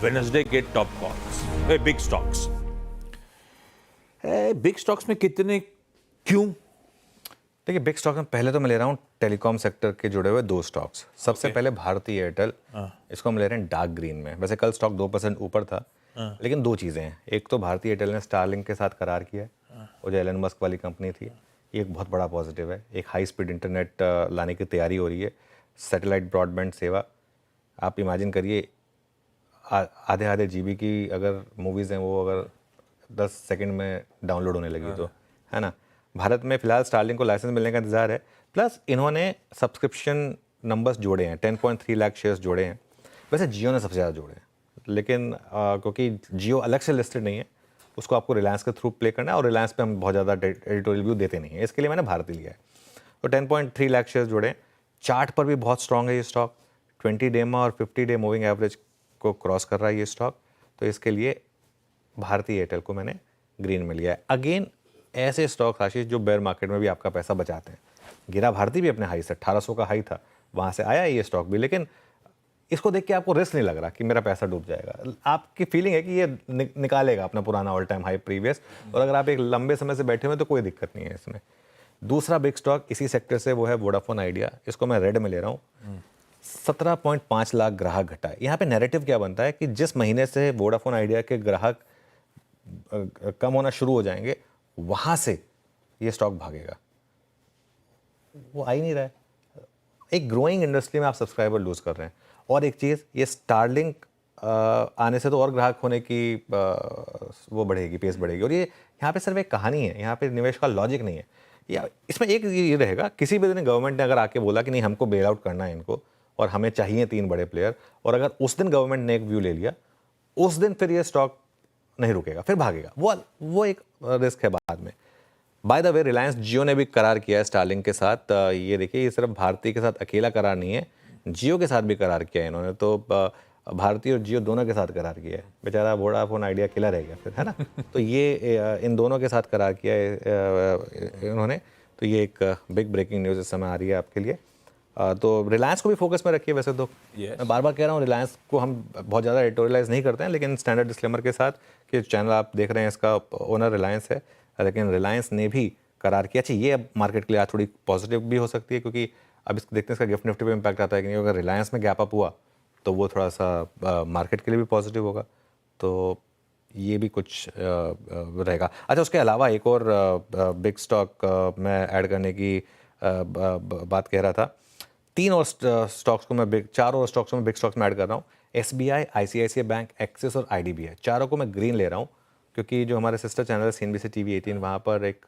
Wednesday के top calls, big stocks. Big stocks में कितने, क्यों? देखिए, बिग स्टॉक में पहले तो मैं ले रहा हूँ टेलीकॉम सेक्टर के जुड़े हुए 2 स्टॉक्स। सबसे पहले भारती एयरटेल, इसको हम ले रहे हैं डार्क ग्रीन में। वैसे कल स्टॉक 2% ऊपर था, लेकिन 2 चीज़ें हैं। एक तो भारती एयरटेल ने स्टारलिंक के साथ करार किया है, वो जो एलन मस्क वाली कंपनी थी, ये एक बहुत बड़ा पॉजिटिव है। एक हाई स्पीड इंटरनेट लाने की तैयारी हो रही है, सैटेलाइट ब्रॉडबैंड सेवा। आप इमेजिन करिए, आधे आधे GB की अगर मूवीज़ हैं वो अगर 10 सेकंड में डाउनलोड होने लगी तो, है ना। भारत में फिलहाल स्टारलिंक को लाइसेंस मिलने का इंतजार है। प्लस इन्होंने सब्सक्रिप्शन नंबर्स जोड़े हैं, 10.3 लाख शेयर्स जोड़े हैं। वैसे जियो ने सबसे ज़्यादा जोड़े हैं, लेकिन क्योंकि जियो अलग से लिस्टेड नहीं है, उसको आपको रिलायंस के थ्रू प्ले करना है, और रिलायंस पे हम बहुत ज़्यादा एडिटोरियल व्यू देते नहीं है, इसके लिए मैंने भारती लिया है। तो 10.3 लाख शेयर्स जोड़े हैं। चार्ट पर भी बहुत स्ट्रॉन्ग है ये स्टॉक, 20 डे में और 50 डे मूविंग एवरेज को क्रॉस कर रहा है ये स्टॉक। तो इसके लिए भारती एयरटेल को मैंने ग्रीन में लिया है। अगेन ऐसे स्टॉक आशीष जो बेयर मार्केट में भी आपका पैसा बचाते हैं। गिरा भारती भी अपने हाई से, 1800 का हाई था, वहाँ से आया ये स्टॉक भी, लेकिन इसको देख के आपको रिस्क नहीं लग रहा कि मेरा पैसा डूब जाएगा। आपकी फीलिंग है कि ये निकालेगा अपना पुराना ऑल टाइम हाई प्रीवियस, और अगर आप एक लंबे समय से बैठे हुए तो कोई दिक्कत नहीं है इसमें। दूसरा बिग स्टॉक इसी सेक्टर से वो है वोडाफोन आइडिया, इसको मैं रेड में ले रहा हूँ। 17.5 लाख ग्राहक घटा है। यहाँ पे नैरेटिव क्या बनता है कि जिस महीने से वोडाफोन आइडिया के ग्राहक कम होना शुरू हो जाएंगे, वहाँ से ये स्टॉक भागेगा। वो आ ही नहीं रहा है। एक ग्रोइंग इंडस्ट्री में आप सब्सक्राइबर लूज कर रहे हैं। और एक चीज़, ये स्टारलिंक आने से तो और ग्राहक होने की वो बढ़ेगी, पेस बढ़ेगी। और ये यहाँ पे सिर्फ एक कहानी है, यहाँ पे निवेश का लॉजिक नहीं है। या इसमें एक ये रहेगा, किसी भी दिन गवर्नमेंट ने अगर आके बोला कि नहीं हमको बेल आउट करना है इनको और हमें चाहिए 3 बड़े प्लेयर, और अगर उस दिन गवर्नमेंट ने एक व्यू ले लिया, उस दिन फिर ये स्टॉक नहीं रुकेगा, फिर भागेगा। वो एक रिस्क है बाद में। बाय द वे, रिलायंस जियो ने भी करार किया है स्टारलिंक के साथ। ये देखिए, ये सिर्फ भारती के साथ अकेला करार नहीं है, जियो के साथ भी करार किया है इन्होंने। तो भारती और जियो दोनों के साथ करार किया है। बेचारा वोडाफोन आइडिया अकेला रह गया फिर, है ना। तो ये इन दोनों के साथ करार किया है इन्होंने। तो ये एक बिग ब्रेकिंग न्यूज़ इस समय आ रही है आपके लिए। तो रिलायंस को भी फोकस में रखिए। वैसे तो मैं बार बार कह रहा हूँ, रिलायंस को हम बहुत ज़्यादा एडिटोरियलाइज नहीं करते हैं, लेकिन स्टैंडर्ड डिस्क्लेमर के साथ कि चैनल आप देख रहे हैं इसका ओनर रिलायंस है, लेकिन रिलायंस ने भी करार किया। अच्छा, ये अब मार्केट के लिए आज थोड़ी पॉजिटिव भी हो सकती है, क्योंकि अब इसको देखते हैं इसका गिफ्ट निफ्टी पे इम्पैक्ट आता है कि नहीं। अगर रिलायंस में गैप अप हुआ तो वो थोड़ा सा मार्केट के लिए भी पॉजिटिव होगा। तो ये भी कुछ रहेगा। अच्छा, उसके अलावा एक और बिग स्टॉक मैं ऐड करने की बात कह रहा था। 3 और स्टॉक्स को मैं 4 और स्टॉक्स को मैं बिग स्टॉक्स में ऐड कर रहा हूँ। SBI, ICICI बैंक, एक्सिस और IDBI, चारों को मैं ग्रीन ले रहा हूँ, क्योंकि जो हमारे सिस्टर चैनल है CNBC TV 18, वहाँ पर एक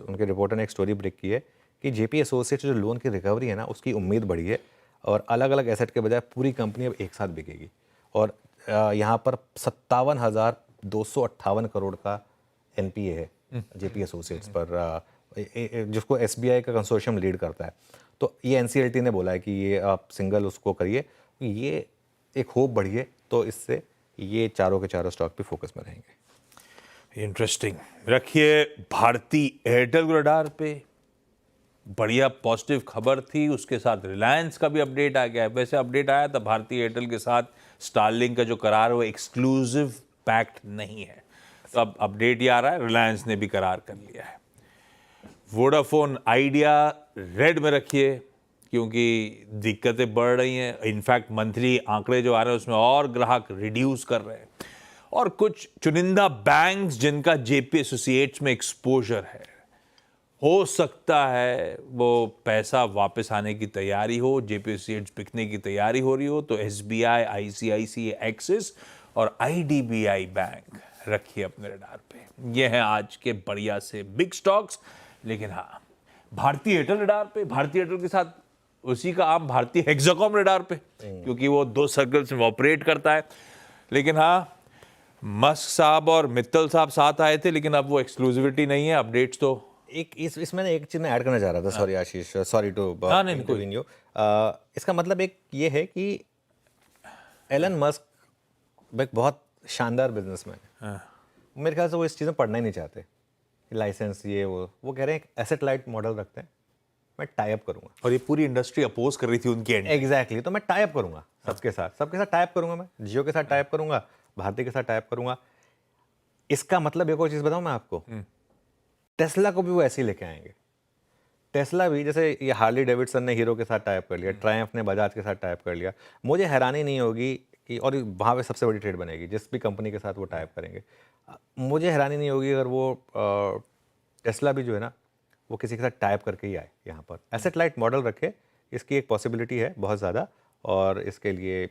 उनके रिपोर्टर ने एक स्टोरी ब्रेक की है कि JP एसोसिएट्स जो लोन की रिकवरी है ना, उसकी उम्मीद बढ़ी है, और अलग अलग एसेट के बजाय पूरी कंपनी अब एक साथ बिकेगी। और यहाँ पर 57,258 करोड़ का NPA है JP एसोसिएट्स पर, जिसको SBI का कंसोर्शियम लीड करता है। तो ये NCLT ने बोला है कि ये आप सिंगल उसको करिए, ये एक होप बढ़िए, तो इससे ये चारों के चारों स्टॉक पे फोकस में रहेंगे। इंटरेस्टिंग। रखिए भारती एयरटेल को रडार पे, बढ़िया पॉजिटिव खबर थी। उसके साथ रिलायंस का भी अपडेट आ गया है। वैसे अपडेट आया था भारती एयरटेल के साथ स्टारलिंक का जो करार वो एक्सक्लूसिव पैक्ट नहीं है, तो अब अपडेट ये आ रहा है, रिलायंस ने भी करार कर लिया है। वोडाफोन आइडिया रेड में रखिए, क्योंकि दिक्कतें बढ़ रही हैं। इनफैक्ट मंथली आंकड़े जो आ रहे हैं उसमें और ग्राहक रिड्यूस कर रहे हैं। और कुछ चुनिंदा बैंक्स जिनका JP एसोसिएट्स में एक्सपोजर है, हो सकता है वो पैसा वापस आने की तैयारी हो, JP एसोसिएट्स बिकने की तैयारी हो रही हो। तो SBI, ICICI, एक्सिस और IDBI बैंक रखिए अपने रडार पे। ये हैं आज के बढ़िया से बिग स्टॉक्स। लेकिन हाँ, भारतीय एयरटेल रडार पे, भारतीय एयरटेल के साथ उसी का आम भारतीय हेक्साकॉम रडार पे, क्योंकि वो 2 सर्कल्स में ऑपरेट करता है। लेकिन हाँ, मस्क साहब और मित्तल साहब साथ आए थे, लेकिन अब वो एक्सक्लूसिविटी नहीं है। अपडेट्स तो एक इसमें एक चीज़ मैं ऐड करना चाह रहा था। Sorry Ashish, sorry to intervene you. इसका मतलब एक ये है कि एलन मस्क एक बहुत शानदार बिजनेसमैन है। मेरे ख्याल से वो इस चीज़ में पढ़ना ही नहीं चाहते, लाइसेंस ये वो कह रहे हैं एसेट लाइट मॉडल रखते हैं, मैं टाई अप करूंगा। और ये पूरी इंडस्ट्री अपोज कर रही थी उनके एंड। एग्जैक्टली, तो मैं टाई अप करूंगा सबके साथ टाइप करूंगा, मैं जियो के साथ टाइप करूंगा, भारती के साथ टाइप करूंगा। इसका मतलब एक और चीज बताऊं मैं आपको, टेस्ला को भी वो ऐसे ही लेके आएंगे। टेस्ला भी, जैसे ये हार्ली डेविडसन ने हीरो के साथ टाइप कर लिया, ट्रायम्फ ने बजाज के साथ टाइप कर लिया, मुझे हैरानी नहीं होगी कि, और वहाँ पे सबसे बड़ी ट्रेड बनेगी जिस भी कंपनी के साथ वो टाइप करेंगे, मुझे हैरानी नहीं होगी अगर वो टेस्ला भी जो है ना वो किसी के साथ टाइप करके ही आए यहाँ पर, एसेट लाइट मॉडल रखे। इसकी एक पॉसिबिलिटी है बहुत ज़्यादा, और इसके लिए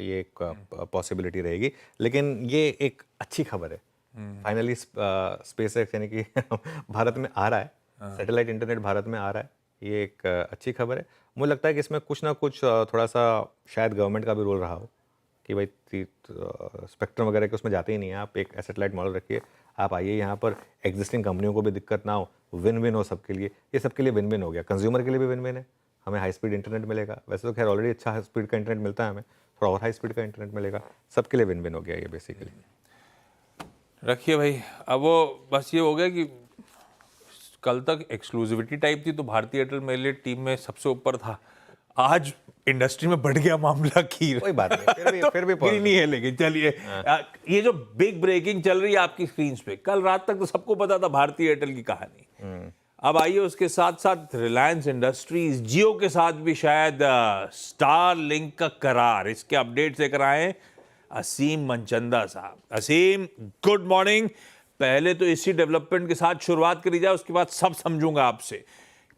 ये एक पॉसिबिलिटी रहेगी। लेकिन ये एक अच्छी खबर है, फाइनली स्पेस एक्स यानी कि भारत में आ रहा है, सैटेलाइट इंटरनेट भारत में आ रहा है, ये एक अच्छी खबर है। मुझे लगता है कि इसमें कुछ ना कुछ थोड़ा सा शायद गवर्नमेंट का भी रोल रहा हो कि भाई स्पेक्ट्रम वगैरह के उसमें जाते ही नहीं है, आप एक एसेट मॉडल रखिए, आप आइए यहाँ पर, एग्जिस्टिंग कंपनियों को भी दिक्कत ना हो, विन विन हो सबके लिए। ये सबके लिए विन विन हो गया, कंज्यूमर के लिए भी विन विन है, हमें हाई स्पीड इंटरनेट मिलेगा, वैसे तो खैर ऑलरेडी अच्छा हाई स्पीड का इंटरनेट मिलता है हमें, थोड़ा और हाई स्पीड का इंटरनेट मिलेगा, सबके लिए विन विन हो गया ये बेसिकली। रखिए भाई, अब वो बस ये हो गया कि कल तक एक्सक्लूसिविटी टाइप थी तो भारती एयरटेल मेरे लिए टीम में सबसे ऊपर था, आज इंडस्ट्री में बढ़ गया मामला की। कोई बात नहीं, फिर भी गिरी नहीं है। लेकिन चलिए, ये जो बिग ब्रेकिंग चल रही है आपकी स्क्रीन पे, कल रात तक तो सबको पता था भारती एयरटेल की कहानी। अब आइए उसके साथ साथ रिलायंस इंडस्ट्रीज, जियो के साथ भी शायद स्टार लिंक का करार, इसके अपडेट्स लेकर आए असीम मनचंदा साहब। असीम, गुड मॉर्निंग। पहले तो इसी डेवलपमेंट के साथ शुरुआत करी जाए, उसके बाद सब समझूंगा आपसे।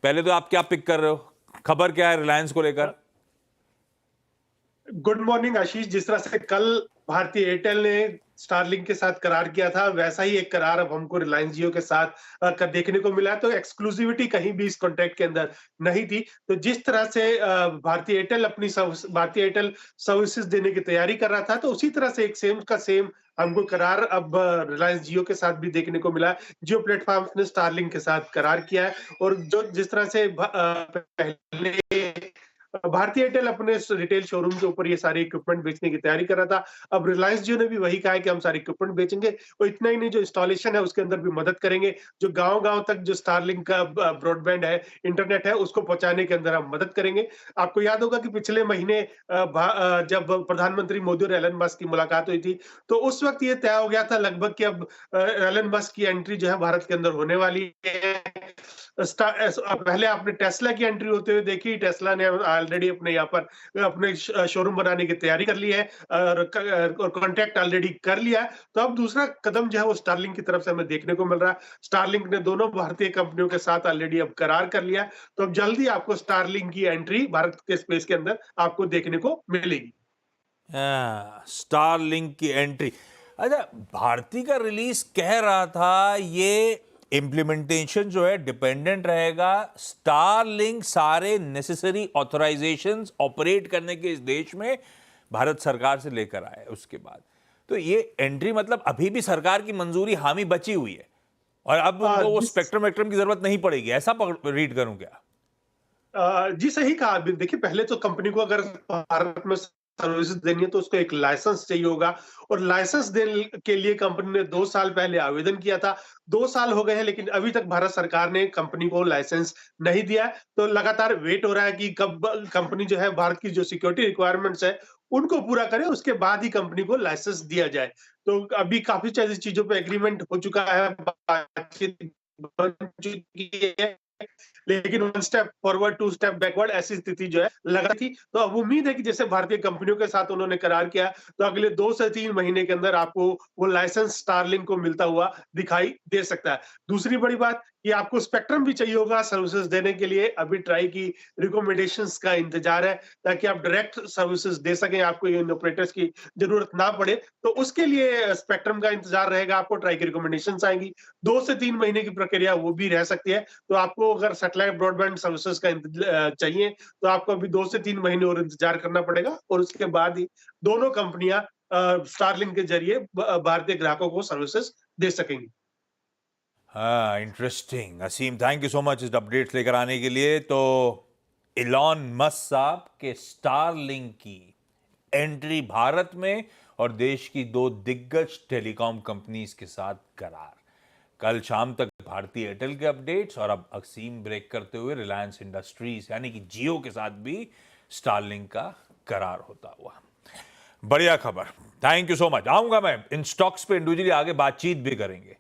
पहले तो आप क्या पिक कर रहे हो, खबर क्या है रिलायंस को लेकर? गुड मॉर्निंग आशीष। जिस तरह से कल भारतीय एयरटेल ने स्टारलिंक के साथ करार किया था, वैसा ही एक करार अब हमको रिलायंस जियो के साथ देखने को मिला। तो एक्सक्लूसिविटी कहीं भी इस कॉन्ट्रैक्ट के अंदर नहीं थी। तो जिस तरह से भारतीय एयरटेल सर्विसेज देने की तैयारी कर रहा था, तो उसी तरह से एक सेम का सेम हमको करार अब रिलायंस जियो के साथ भी देखने को मिला। जियो प्लेटफॉर्म ने स्टारलिंक के साथ करार किया है, और जो जिस तरह से पहले भारतीय एयरटेल अपने रिटेल शोरूम के ऊपर ये सारे इक्विपमेंट बेचने की तैयारी कर रहा था, अब रिलायंस जियो ने भी वही कहा है कि हम सारे इक्विपमेंट बेचेंगे। और इतना ही नहीं, जो इंस्टॉलेशन है उसके अंदर भी मदद करेंगे। जो गांव-गांव तक जो स्टारलिंक का ब्रॉडबैंड है, इंटरनेट है, उसको पहुंचाने के अंदर हम मदद करेंगे। आपको याद होगा कि पिछले महीने जब प्रधानमंत्री मोदी और एलन मस्क की मुलाकात हुई थी, तो उस वक्त ये तय हो गया था लगभग कि अब एलन मस्क की एंट्री जो है भारत के अंदर होने वाली है। पहले आपने टेस्ला की एंट्री होते हुए देखी। टेस्ला ने ऑलरेडी अपने यहाँ पर अपने शोरूम बनाने की तैयारी कर ली है, और कॉन्ट्रैक्ट ऑलरेडी कर लिया है। तो अब दूसरा कदम जो है वो स्टारलिंक की तरफ से हमें देखने को मिल रहा है। स्टारलिंक ने दोनों भारतीय कंपनियों के साथ ऑलरेडी अब करार कर लिया है। तो अब जल्दी आपको स्टारलिंक की एंट्री भारत के स्पेस के अंदर आपको देखने को मिलेगी। स्टारलिंक की एंट्री। अच्छा, भारती का रिलीज कह रहा था ये इम्प्लीमेंटेशन जो है डिपेंडेंट रहेगा स्टारलिंक सारे नेसेसरी ऑथराइजेशंस ऑपरेट करने के इस देश में भारत सरकार से लेकर आए उसके बाद। तो ये एंट्री मतलब अभी भी सरकार की मंजूरी हामी बची हुई है, और अब उनको वो स्पेक्ट्रम की जरूरत नहीं पड़ेगी, ऐसा रीड करूं क्या? जी सही कहा। देखिए, पहले तो कंपनी को अगर भारत में सर्विसेज देनी है तो उसको एक लाइसेंस चाहिए होगा, और लाइसेंस देने के लिए कंपनी ने 2 साल पहले आवेदन किया था। 2 साल हो गए हैं, लेकिन अभी तक भारत सरकार ने कंपनी को लाइसेंस नहीं दिया। तो लगातार वेट हो रहा है कि कब कंपनी जो है भारत की जो सिक्योरिटी रिक्वायरमेंट्स है उनको पूरा करे, उसके बाद ही कंपनी को लाइसेंस दिया जाए। तो अभी काफी चीजों पे एग्रीमेंट हो चुका है, बातचीत बन चुकी है, लेकिन 1 स्टेप फॉरवर्ड 2 स्टेप बैकवर्ड ऐसी स्थिति जो है लग रही थी। तो अब उम्मीद है कि जैसे भारतीय कंपनियों के साथ उन्होंने करार किया, तो अगले 2 से 3 महीने के अंदर आपको वो लाइसेंस स्टारलिंक को मिलता हुआ दिखाई दे सकता है। दूसरी बड़ी बात, कि आपको स्पेक्ट्रम भी चाहिए होगा सर्विसेज देने के लिए। अभी ट्राई की रिकमेंडेशंस का इंतजार है, ताकि आप डायरेक्ट सर्विसेज दे सकें, आपको इन ऑपरेटर्स की जरूरत ना पड़े। तो उसके लिए स्पेक्ट्रम का इंतजार रहेगा, आपको ट्राई की रिकमेंडेशंस आएंगी। 2 से 3 महीने की प्रक्रिया वो भी रह सकती है। तो आपको अगर सैटेलाइट ब्रॉडबैंड सर्विसेज का चाहिए, तो आपको अभी 2 से 3 महीने और इंतजार करना पड़ेगा, और उसके बाद ही दोनों कंपनियां स्टारलिंक के जरिए भारतीय ग्राहकों को सर्विसेज दे सकेंगी। हाँ, interesting. Aseem, thank you so much इस अपडेट्स लेकर आने के लिए। तो इलॉन मस्क साहब के स्टारलिंक की एंट्री भारत में, और देश की 2 दिग्गज टेलीकॉम कंपनीज के साथ करार। कल शाम तक भारतीय एयरटेल के अपडेट्स, और अब असीम ब्रेक करते हुए रिलायंस इंडस्ट्रीज यानी कि जियो के साथ भी स्टारलिंक का करार होता हुआ। बढ़िया खबर, थैंक यू सो मच। आऊंगा मैं इन स्टॉक्स पे इंडिविजुअली, आगे बातचीत भी करेंगे।